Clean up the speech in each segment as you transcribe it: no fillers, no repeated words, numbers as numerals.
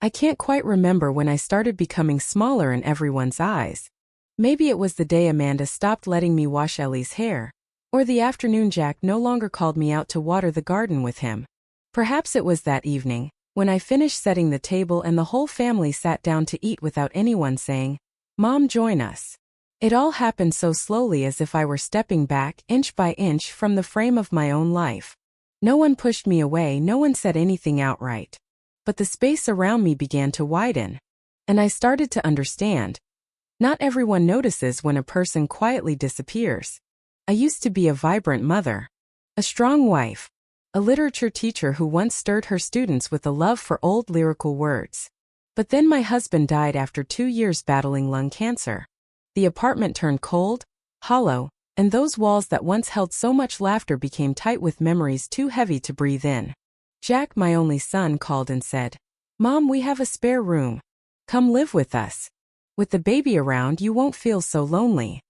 I can't quite remember when I started becoming smaller in everyone's eyes. Maybe it was the day Amanda stopped letting me wash Ellie's hair, or the afternoon Jack no longer called me out to water the garden with him. Perhaps it was that evening, when I finished setting the table and the whole family sat down to eat without anyone saying, "Mom, join us." It all happened so slowly, as if I were stepping back, inch by inch, from the frame of my own life. No one pushed me away, no one said anything outright. But the space around me began to widen. And I started to understand. Not everyone notices when a person quietly disappears. I used to be a vibrant mother, a strong wife, a literature teacher who once stirred her students with a love for old lyrical words. But then my husband died after 2 years battling lung cancer. The apartment turned cold, hollow, and those walls that once held so much laughter became tight with memories too heavy to breathe in. Jack, my only son, called and said, "Mom, we have a spare room. Come live with us. With the baby around, you won't feel so lonely."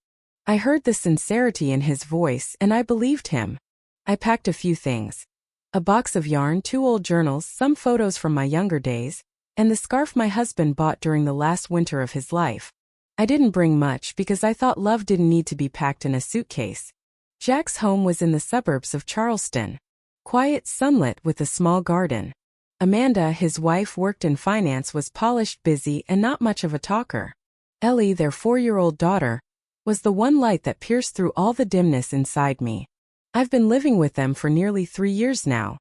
I heard the sincerity in his voice, and I believed him. I packed a few things. A box of yarn, 2 old journals, some photos from my younger days, and the scarf my husband bought during the last winter of his life. I didn't bring much because I thought love didn't need to be packed in a suitcase. Jack's home was in the suburbs of Charleston. Quiet, sunlit, with a small garden. Amanda, his wife, worked in finance, was polished, busy, and not much of a talker. Ellie, their 4-year-old daughter, was the one light that pierced through all the dimness inside me. I've been living with them for nearly 3 years now.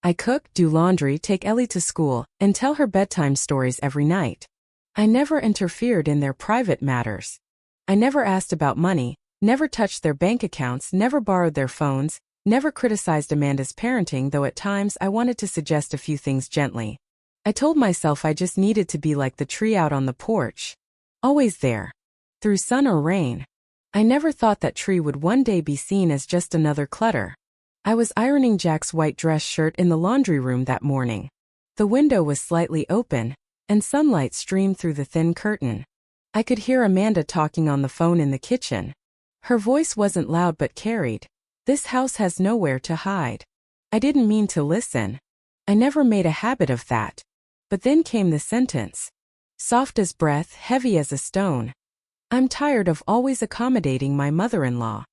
I cook, do laundry, take Ellie to school, and tell her bedtime stories every night. I never interfered in their private matters. I never asked about money, never touched their bank accounts, never borrowed their phones, never criticized Amanda's parenting, though at times I wanted to suggest a few things gently. I told myself I just needed to be like the tree out on the porch. Always there. Through sun or rain. I never thought that tree would one day be seen as just another clutter. I was ironing Jack's white dress shirt in the laundry room that morning. The window was slightly open, and sunlight streamed through the thin curtain. I could hear Amanda talking on the phone in the kitchen. Her voice wasn't loud but carried. "This house has nowhere to hide." I didn't mean to listen. I never made a habit of that. But then came the sentence. Soft as breath, heavy as a stone. "I'm tired of always accommodating my mother-in-law.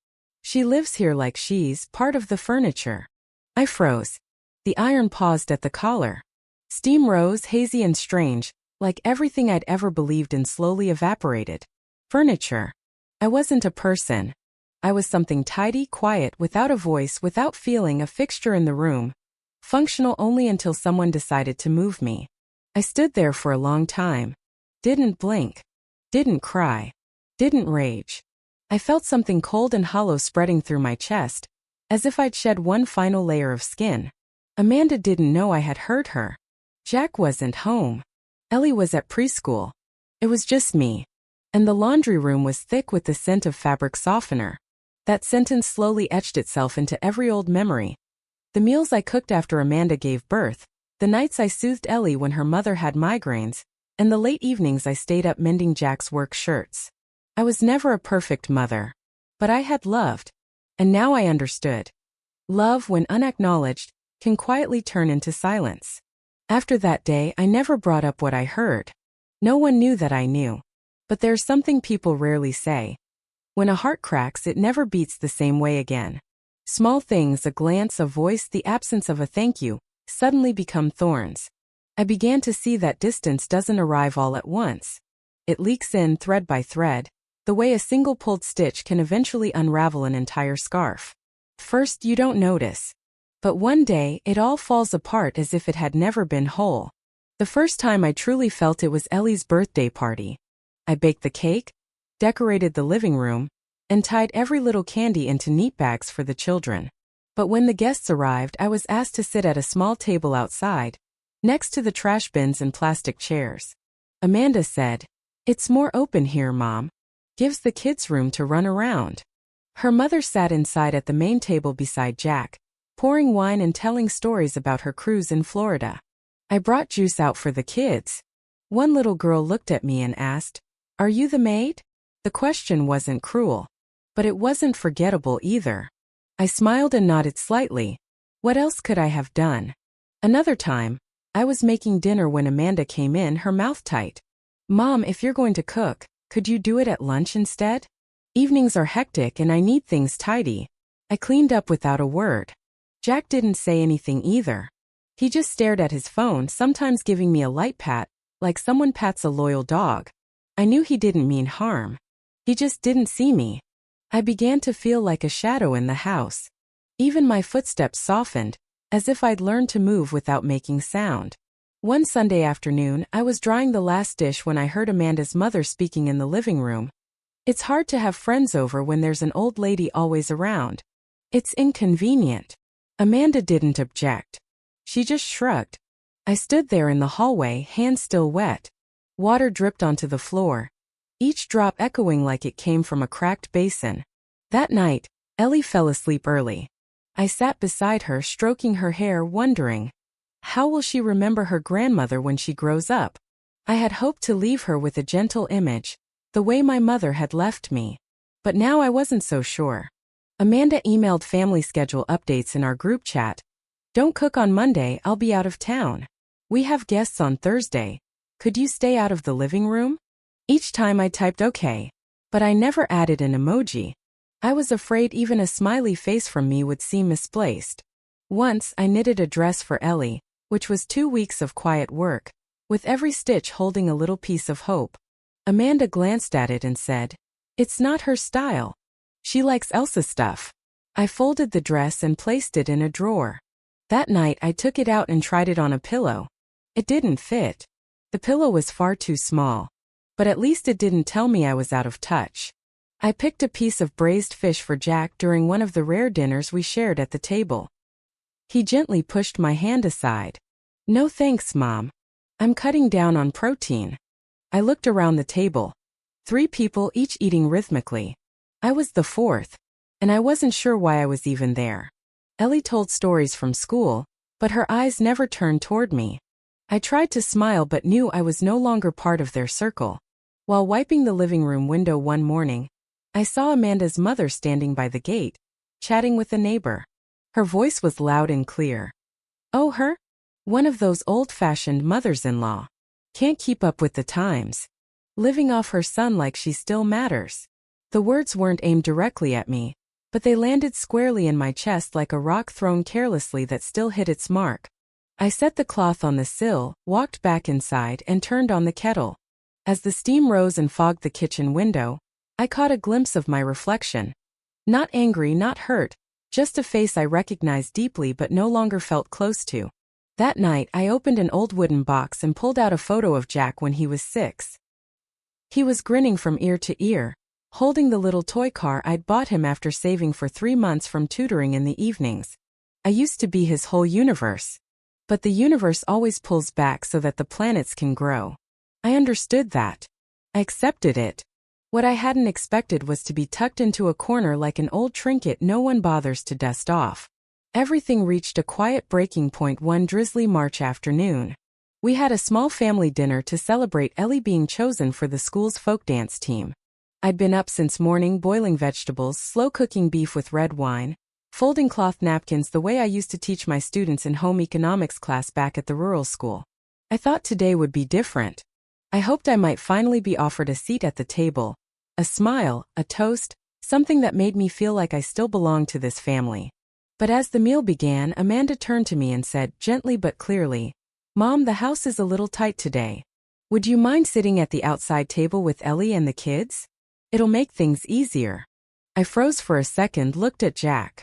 She lives here like she's part of the furniture." I froze. The iron paused at the collar. Steam rose, hazy and strange, like everything I'd ever believed in slowly evaporated. Furniture. I wasn't a person. I was something tidy, quiet, without a voice, without feeling, a fixture in the room. Functional only until someone decided to move me. I stood there for a long time. Didn't blink. Didn't cry. Didn't rage. I felt something cold and hollow spreading through my chest, as if I'd shed one final layer of skin. Amanda didn't know I had hurt her. Jack wasn't home. Ellie was at preschool. It was just me. And the laundry room was thick with the scent of fabric softener. That sentence slowly etched itself into every old memory. The meals I cooked after Amanda gave birth, the nights I soothed Ellie when her mother had migraines, and the late evenings I stayed up mending Jack's work shirts. I was never a perfect mother. But I had loved. And now I understood. Love, when unacknowledged, can quietly turn into silence. After that day, I never brought up what I heard. No one knew that I knew. But there's something people rarely say. When a heart cracks, it never beats the same way again. Small things, a glance, a voice, the absence of a thank you, suddenly become thorns. I began to see that distance doesn't arrive all at once. It leaks in thread by thread, the way a single pulled stitch can eventually unravel an entire scarf. First, you don't notice. But one day, it all falls apart as if it had never been whole. The first time I truly felt it was Ellie's birthday party. I baked the cake, decorated the living room, and tied every little candy into neat bags for the children. But when the guests arrived, I was asked to sit at a small table outside, next to the trash bins and plastic chairs. Amanda said, "It's more open here, Mom. Gives the kids room to run around." Her mother sat inside at the main table beside Jack, pouring wine and telling stories about her cruise in Florida. I brought juice out for the kids. One little girl looked at me and asked, "Are you the maid?" The question wasn't cruel. But it wasn't forgettable either. I smiled and nodded slightly. What else could I have done? Another time, I was making dinner when Amanda came in, her mouth tight. "Mom, if you're going to cook, could you do it at lunch instead? Evenings are hectic and I need things tidy." I cleaned up without a word. Jack didn't say anything either. He just stared at his phone, sometimes giving me a light pat, like someone pats a loyal dog. I knew he didn't mean harm. He just didn't see me. I began to feel like a shadow in the house. Even my footsteps softened, as if I'd learned to move without making sound. One Sunday afternoon, I was drying the last dish when I heard Amanda's mother speaking in the living room. "It's hard to have friends over when there's an old lady always around. It's inconvenient." Amanda didn't object. She just shrugged. I stood there in the hallway, hands still wet. Water dripped onto the floor, each drop echoing like it came from a cracked basin. That night, Ellie fell asleep early. I sat beside her, stroking her hair, wondering, how will she remember her grandmother when she grows up? I had hoped to leave her with a gentle image, the way my mother had left me. But now I wasn't so sure. Amanda emailed family schedule updates in our group chat. "Don't cook on Monday, I'll be out of town. We have guests on Thursday. Could you stay out of the living room?" Each time I typed okay, but I never added an emoji. I was afraid even a smiley face from me would seem misplaced. Once, I knitted a dress for Ellie, which was 2 weeks of quiet work, with every stitch holding a little piece of hope. Amanda glanced at it and said, "It's not her style. She likes Elsa stuff." I folded the dress and placed it in a drawer. That night, I took it out and tried it on a pillow. It didn't fit. The pillow was far too small. But at least it didn't tell me I was out of touch. I picked a piece of braised fish for Jack during one of the rare dinners we shared at the table. He gently pushed my hand aside. "No thanks, Mom. I'm cutting down on protein." I looked around the table. 3 people each eating rhythmically. I was the 4th, and I wasn't sure why I was even there. Ellie told stories from school, but her eyes never turned toward me. I tried to smile but knew I was no longer part of their circle. While wiping the living room window one morning, I saw Amanda's mother standing by the gate, chatting with a neighbor. Her voice was loud and clear. "Oh, her? One of those old-fashioned mothers-in-law. Can't keep up with the times. Living off her son like she still matters." The words weren't aimed directly at me, but they landed squarely in my chest like a rock thrown carelessly that still hit its mark. I set the cloth on the sill, walked back inside, and turned on the kettle. As the steam rose and fogged the kitchen window, I caught a glimpse of my reflection. Not angry, not hurt, just a face I recognized deeply but no longer felt close to. That night, I opened an old wooden box and pulled out a photo of Jack when he was 6. He was grinning from ear to ear, holding the little toy car I'd bought him after saving for 3 months from tutoring in the evenings. I used to be his whole universe. But the universe always pulls back so that the planets can grow. I understood that. I accepted it. What I hadn't expected was to be tucked into a corner like an old trinket no one bothers to dust off. Everything reached a quiet breaking point one drizzly March afternoon. We had a small family dinner to celebrate Ellie being chosen for the school's folk dance team. I'd been up since morning boiling vegetables, slow cooking beef with red wine, folding cloth napkins the way I used to teach my students in home economics class back at the rural school. I thought today would be different. I hoped I might finally be offered a seat at the table, a smile, a toast, something that made me feel like I still belonged to this family. But as the meal began, Amanda turned to me and said, gently but clearly, "Mom, the house is a little tight today. Would you mind sitting at the outside table with Ellie and the kids? It'll make things easier." I froze for a second, looked at Jack.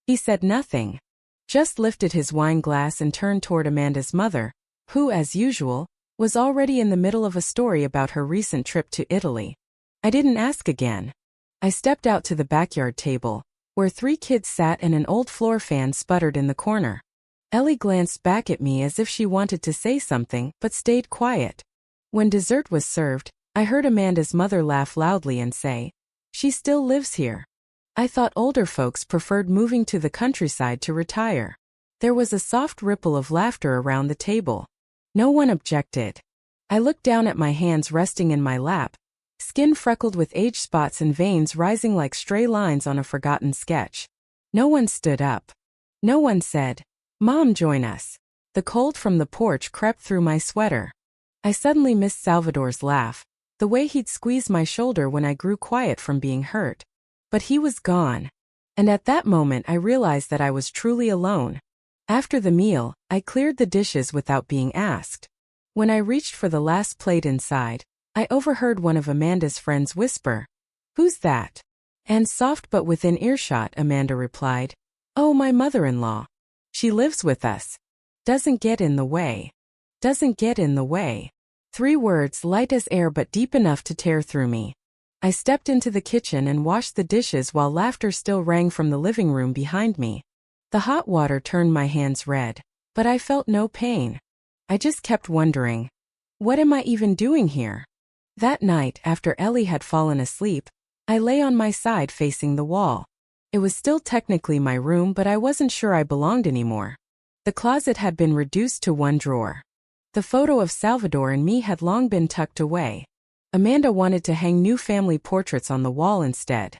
He said nothing, just lifted his wine glass and turned toward Amanda's mother, who, as usual, was already in the middle of a story about her recent trip to Italy. I didn't ask again. I stepped out to the backyard table, where 3 kids sat and an old floor fan sputtered in the corner. Ellie glanced back at me as if she wanted to say something, but stayed quiet. When dessert was served, I heard Amanda's mother laugh loudly and say, "She still lives here." I thought older folks preferred moving to the countryside to retire. There was a soft ripple of laughter around the table. No one objected. I looked down at my hands resting in my lap, skin freckled with age spots and veins rising like stray lines on a forgotten sketch. No one stood up. No one said, "Mom, join us." The cold from the porch crept through my sweater. I suddenly missed Salvador's laugh, the way he'd squeeze my shoulder when I grew quiet from being hurt. But he was gone. And at that moment I realized that I was truly alone. After the meal, I cleared the dishes without being asked. When I reached for the last plate inside, I overheard one of Amanda's friends whisper, "Who's that?" And soft but within earshot, Amanda replied, "Oh, my mother-in-law. She lives with us. Doesn't get in the way. Doesn't get in the way." 3 words light as air but deep enough to tear through me. I stepped into the kitchen and washed the dishes while laughter still rang from the living room behind me. The hot water turned my hands red, but I felt no pain. I just kept wondering, what am I even doing here? That night, after Ellie had fallen asleep, I lay on my side facing the wall. It was still technically my room, but I wasn't sure I belonged anymore. The closet had been reduced to 1 drawer. The photo of Salvador and me had long been tucked away. Amanda wanted to hang new family portraits on the wall instead.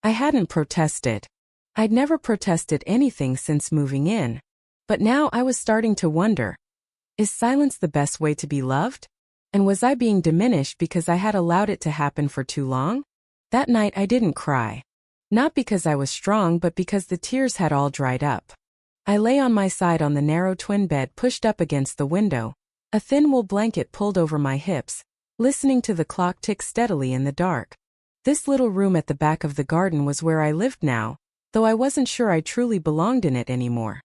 I hadn't protested. I'd never protested anything since moving in. But now I was starting to wonder, is silence the best way to be loved? And was I being diminished because I had allowed it to happen for too long? That night I didn't cry. Not because I was strong, but because the tears had all dried up. I lay on my side on the narrow twin bed pushed up against the window, a thin wool blanket pulled over my hips, listening to the clock tick steadily in the dark. This little room at the back of the garden was where I lived now, though I wasn't sure I truly belonged in it anymore.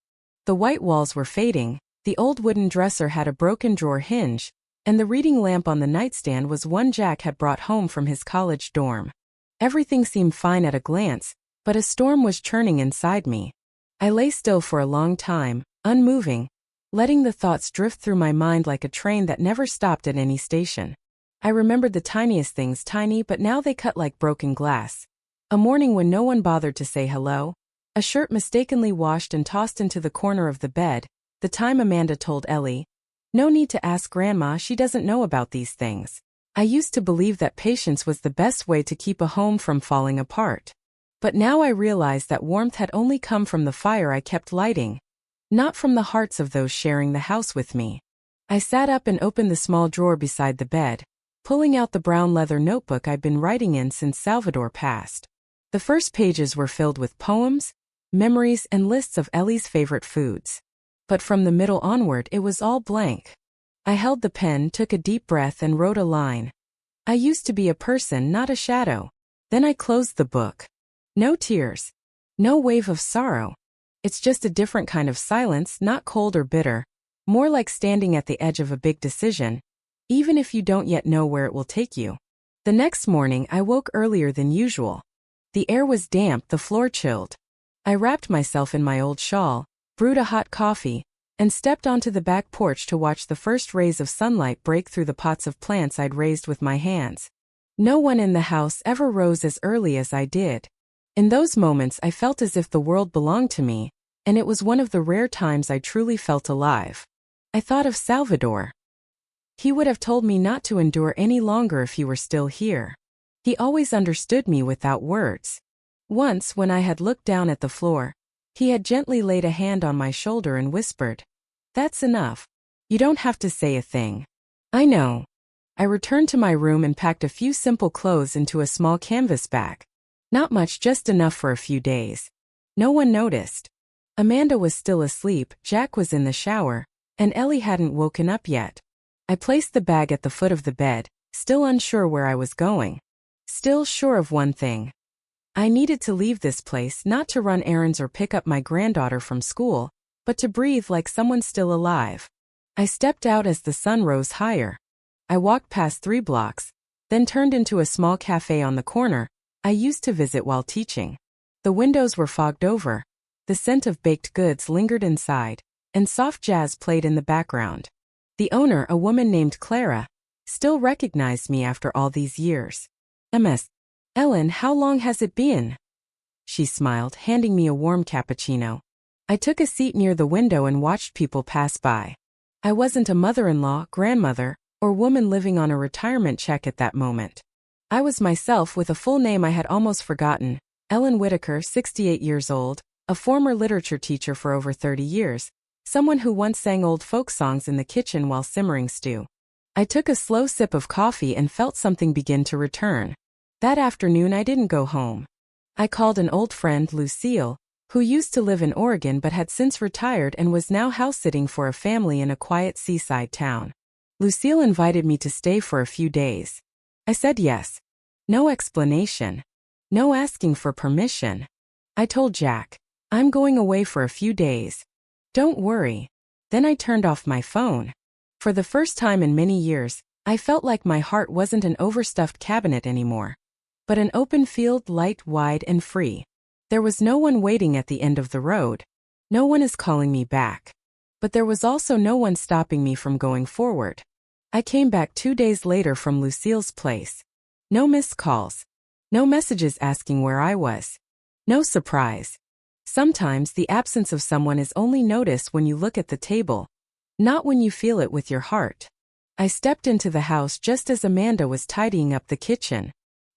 The white walls were fading, the old wooden dresser had a broken drawer hinge, and the reading lamp on the nightstand was one Jack had brought home from his college dorm. Everything seemed fine at a glance, but a storm was churning inside me. I lay still for a long time, unmoving, letting the thoughts drift through my mind like a train that never stopped at any station. I remembered the tiniest things, tiny, but now they cut like broken glass. A morning when no one bothered to say hello, a shirt mistakenly washed and tossed into the corner of the bed, the time Amanda told Ellie, "No need to ask Grandma, she doesn't know about these things." I used to believe that patience was the best way to keep a home from falling apart. But now I realized that warmth had only come from the fire I kept lighting, not from the hearts of those sharing the house with me. I sat up and opened the small drawer beside the bed, pulling out the brown leather notebook I'd been writing in since Salvador passed. The first pages were filled with poems, memories, and lists of Ellie's favorite foods. But from the middle onward it was all blank. I held the pen, took a deep breath, and wrote a line. "I used to be a person, not a shadow." Then I closed the book. No tears. No wave of sorrow. It's just a different kind of silence, not cold or bitter, more like standing at the edge of a big decision, even if you don't yet know where it will take you. The next morning I woke earlier than usual. The air was damp, the floor chilled. I wrapped myself in my old shawl, brewed a hot coffee, and stepped onto the back porch to watch the first rays of sunlight break through the pots of plants I'd raised with my hands. No one in the house ever rose as early as I did. In those moments I felt as if the world belonged to me, and it was one of the rare times I truly felt alive. I thought of Salvador. He would have told me not to endure any longer if he were still here. He always understood me without words. Once, when I had looked down at the floor, he had gently laid a hand on my shoulder and whispered, "That's enough. You don't have to say a thing." I know. I returned to my room and packed a few simple clothes into a small canvas bag. Not much, just enough for a few days. No one noticed. Amanda was still asleep, Jack was in the shower, and Ellie hadn't woken up yet. I placed the bag at the foot of the bed, still unsure where I was going. Still sure of one thing. I needed to leave this place, not to run errands or pick up my granddaughter from school, but to breathe like someone still alive. I stepped out as the sun rose higher. I walked past 3 blocks, then turned into a small cafe on the corner I used to visit while teaching. The windows were fogged over, the scent of baked goods lingered inside, and soft jazz played in the background. The owner, a woman named Clara, still recognized me after all these years. "Ms. Ellen, how long has it been?" She smiled, handing me a warm cappuccino. I took a seat near the window and watched people pass by. I wasn't a mother-in-law, grandmother, or woman living on a retirement check at that moment. I was myself with a full name I had almost forgotten, Ellen Whitaker, 68 years old, a former literature teacher for over 30 years, someone who once sang old folk songs in the kitchen while simmering stew. I took a slow sip of coffee and felt something begin to return. That afternoon I didn't go home. I called an old friend, Lucille, who used to live in Oregon but had since retired and was now house-sitting for a family in a quiet seaside town. Lucille invited me to stay for a few days. I said yes. No explanation. No asking for permission. I told Jack, I'm going away for a few days. Don't worry. Then I turned off my phone. For the first time in many years, I felt like my heart wasn't an overstuffed cabinet anymore, but an open field, light, wide, and free. There was no one waiting at the end of the road. No one is calling me back. But there was also no one stopping me from going forward. I came back 2 days later from Lucille's place. No missed calls. No messages asking where I was. No surprise. Sometimes the absence of someone is only noticed when you look at the table, not when you feel it with your heart. I stepped into the house just as Amanda was tidying up the kitchen.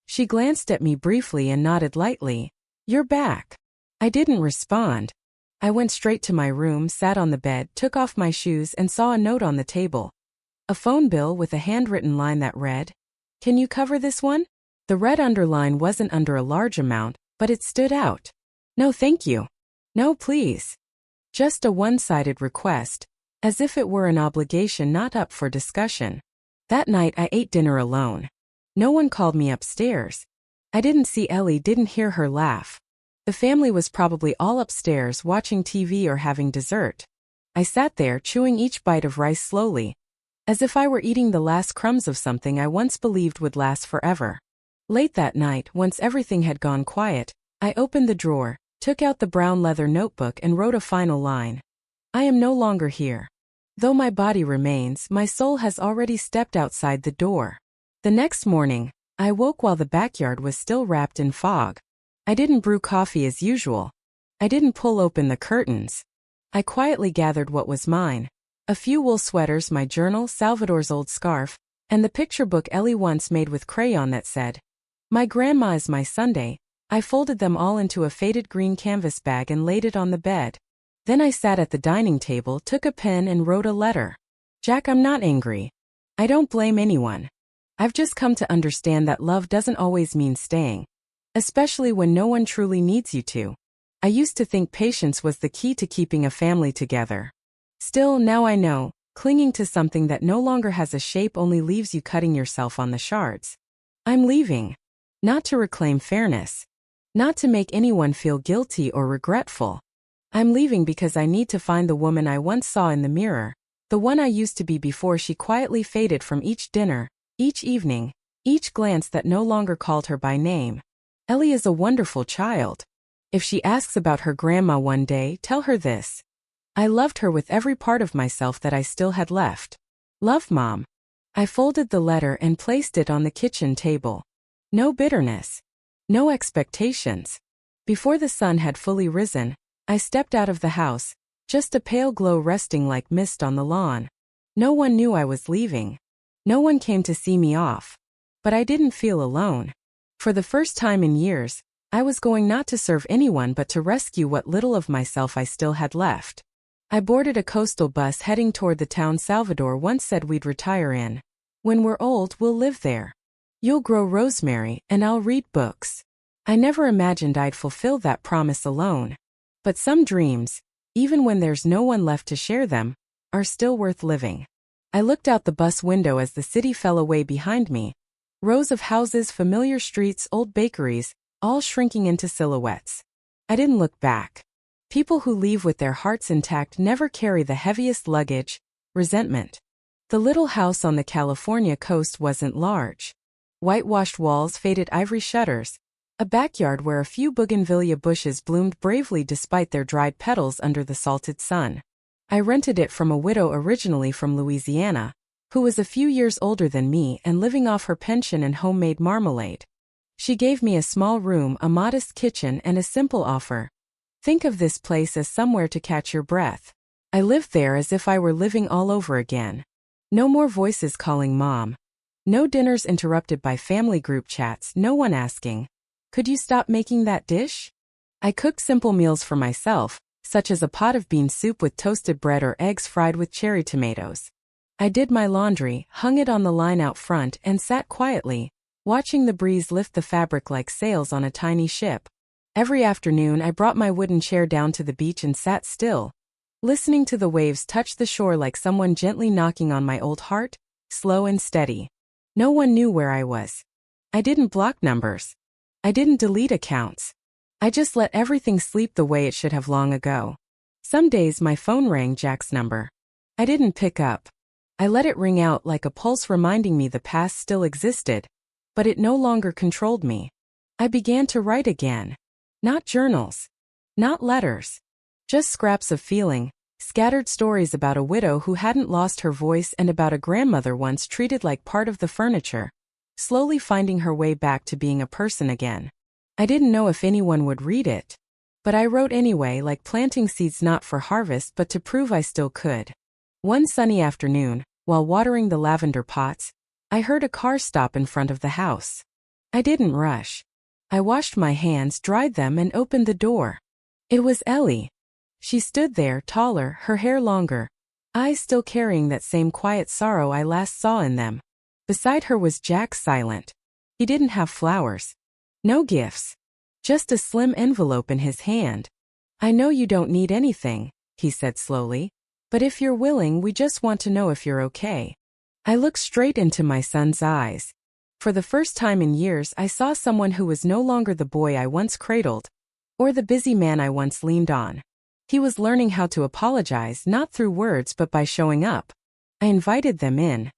She glanced at me briefly and nodded lightly. You're back. I didn't respond. I went straight to my room, sat on the bed, took off my shoes and saw a note on the table. A phone bill with a handwritten line that read, "Can you cover this one?" The red underline wasn't under a large amount, but it stood out. No thank you. No please. Just a one-sided request, as if it were an obligation not up for discussion. That night I ate dinner alone. No one called me upstairs. I didn't see Ellie, didn't hear her laugh. The family was probably all upstairs watching TV or having dessert. I sat there chewing each bite of rice slowly, as if I were eating the last crumbs of something I once believed would last forever. Late that night, once everything had gone quiet, I opened the drawer, took out the brown leather notebook and wrote a final line. I am no longer here. Though my body remains, my soul has already stepped outside the door. The next morning, I woke while the backyard was still wrapped in fog. I didn't brew coffee as usual. I didn't pull open the curtains. I quietly gathered what was mine. A few wool sweaters, my journal, Salvador's old scarf, and the picture book Ellie once made with crayon that said, "My grandma is my Sunday." I folded them all into a faded green canvas bag and laid it on the bed. Then I sat at the dining table, took a pen and wrote a letter. Jack, I'm not angry. I don't blame anyone. I've just come to understand that love doesn't always mean staying, especially when no one truly needs you to. I used to think patience was the key to keeping a family together. Still, now I know, clinging to something that no longer has a shape only leaves you cutting yourself on the shards. I'm leaving. Not to reclaim fairness. Not to make anyone feel guilty or regretful. I'm leaving because I need to find the woman I once saw in the mirror, the one I used to be before she quietly faded from each dinner, each evening, each glance that no longer called her by name. Ellie is a wonderful child. If she asks about her grandma one day, tell her this. I loved her with every part of myself that I still had left. Love, Mom. I folded the letter and placed it on the kitchen table. No bitterness. No expectations. Before the sun had fully risen, I stepped out of the house, just a pale glow resting like mist on the lawn. No one knew I was leaving. No one came to see me off. But I didn't feel alone. For the first time in years, I was going not to serve anyone but to rescue what little of myself I still had left. I boarded a coastal bus heading toward the town Salvador once said we'd retire in. When we're old, we'll live there. You'll grow rosemary, and I'll read books. I never imagined I'd fulfill that promise alone. But some dreams, even when there's no one left to share them, are still worth living. I looked out the bus window as the city fell away behind me. Rows of houses, familiar streets, old bakeries, all shrinking into silhouettes. I didn't look back. People who leave with their hearts intact never carry the heaviest luggage, resentment. The little house on the California coast wasn't large. Whitewashed walls, faded ivory shutters. A backyard where a few bougainvillea bushes bloomed bravely despite their dried petals under the salted sun. I rented it from a widow originally from Louisiana, who was a few years older than me and living off her pension and homemade marmalade. She gave me a small room, a modest kitchen, and a simple offer. Think of this place as somewhere to catch your breath. I lived there as if I were living all over again. No more voices calling Mom. No dinners interrupted by family group chats, no one asking, "Could you stop making that dish?" I cooked simple meals for myself, such as a pot of bean soup with toasted bread or eggs fried with cherry tomatoes. I did my laundry, hung it on the line out front, and sat quietly, watching the breeze lift the fabric like sails on a tiny ship. Every afternoon I brought my wooden chair down to the beach and sat still, listening to the waves touch the shore like someone gently knocking on my old heart, slow and steady. No one knew where I was. I didn't block numbers. I didn't delete accounts. I just let everything sleep the way it should have long ago. Some days my phone rang Jack's number. I didn't pick up. I let it ring out like a pulse reminding me the past still existed, but it no longer controlled me. I began to write again. Not journals. Not letters. Just scraps of feeling, scattered stories about a widow who hadn't lost her voice and about a grandmother once treated like part of the furniture, slowly finding her way back to being a person again. I didn't know if anyone would read it, but I wrote anyway, like planting seeds not for harvest but to prove I still could. One sunny afternoon, while watering the lavender pots, I heard a car stop in front of the house. I didn't rush. I washed my hands, dried them, and opened the door. It was Ellie. She stood there, taller, her hair longer, eyes still carrying that same quiet sorrow I last saw in them. Beside her was Jack, silent. He didn't have flowers. No gifts. Just a slim envelope in his hand. "I know you don't need anything," he said slowly, "but if you're willing, we just want to know if you're okay." I looked straight into my son's eyes. For the first time in years, I saw someone who was no longer the boy I once cradled, or the busy man I once leaned on. He was learning how to apologize, not through words but by showing up. I invited them in.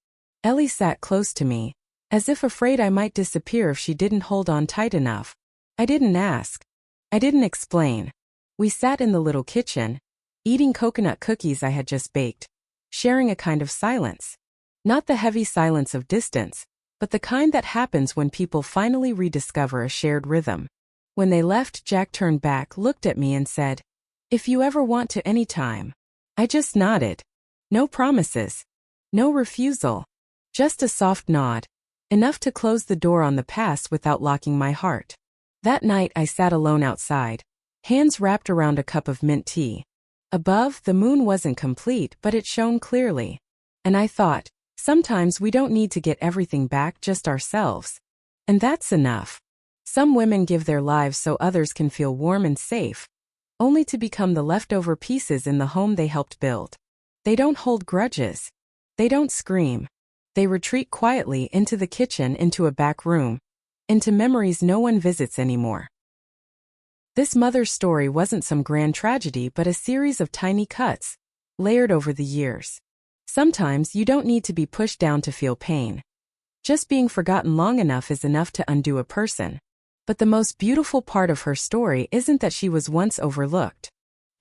Ellie sat close to me, as if afraid I might disappear if she didn't hold on tight enough. I didn't ask. I didn't explain. We sat in the little kitchen, eating coconut cookies I had just baked, sharing a kind of silence. Not the heavy silence of distance, but the kind that happens when people finally rediscover a shared rhythm. When they left, Jack turned back, looked at me and said, "If you ever want to, anytime." I just nodded. No promises. No refusal. Just a soft nod. Enough to close the door on the past without locking my heart. That night I sat alone outside, hands wrapped around a cup of mint tea. Above, the moon wasn't complete, but it shone clearly. And I thought, sometimes we don't need to get everything back, just ourselves. And that's enough. Some women give their lives so others can feel warm and safe, only to become the leftover pieces in the home they helped build. They don't hold grudges. They don't scream. They retreat quietly into the kitchen, into a back room, into memories no one visits anymore. This mother's story wasn't some grand tragedy but a series of tiny cuts, layered over the years. Sometimes you don't need to be pushed down to feel pain. Just being forgotten long enough is enough to undo a person. But the most beautiful part of her story isn't that she was once overlooked.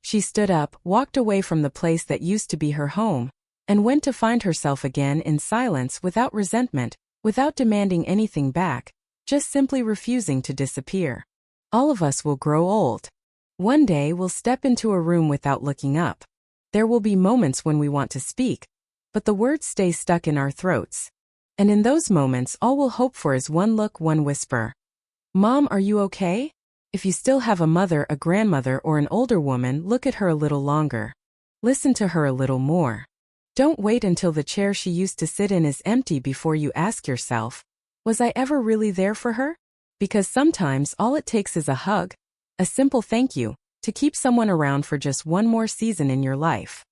She stood up, walked away from the place that used to be her home, and went to find herself again in silence, without resentment, without demanding anything back, just simply refusing to disappear. All of us will grow old. One day we'll step into a room without looking up. There will be moments when we want to speak, but the words stay stuck in our throats. And in those moments all we'll hope for is one look, one whisper. "Mom, are you okay?" If you still have a mother, a grandmother, or an older woman, look at her a little longer. Listen to her a little more. Don't wait until the chair she used to sit in is empty before you ask yourself, was I ever really there for her? Because sometimes all it takes is a hug, a simple thank you, to keep someone around for just one more season in your life.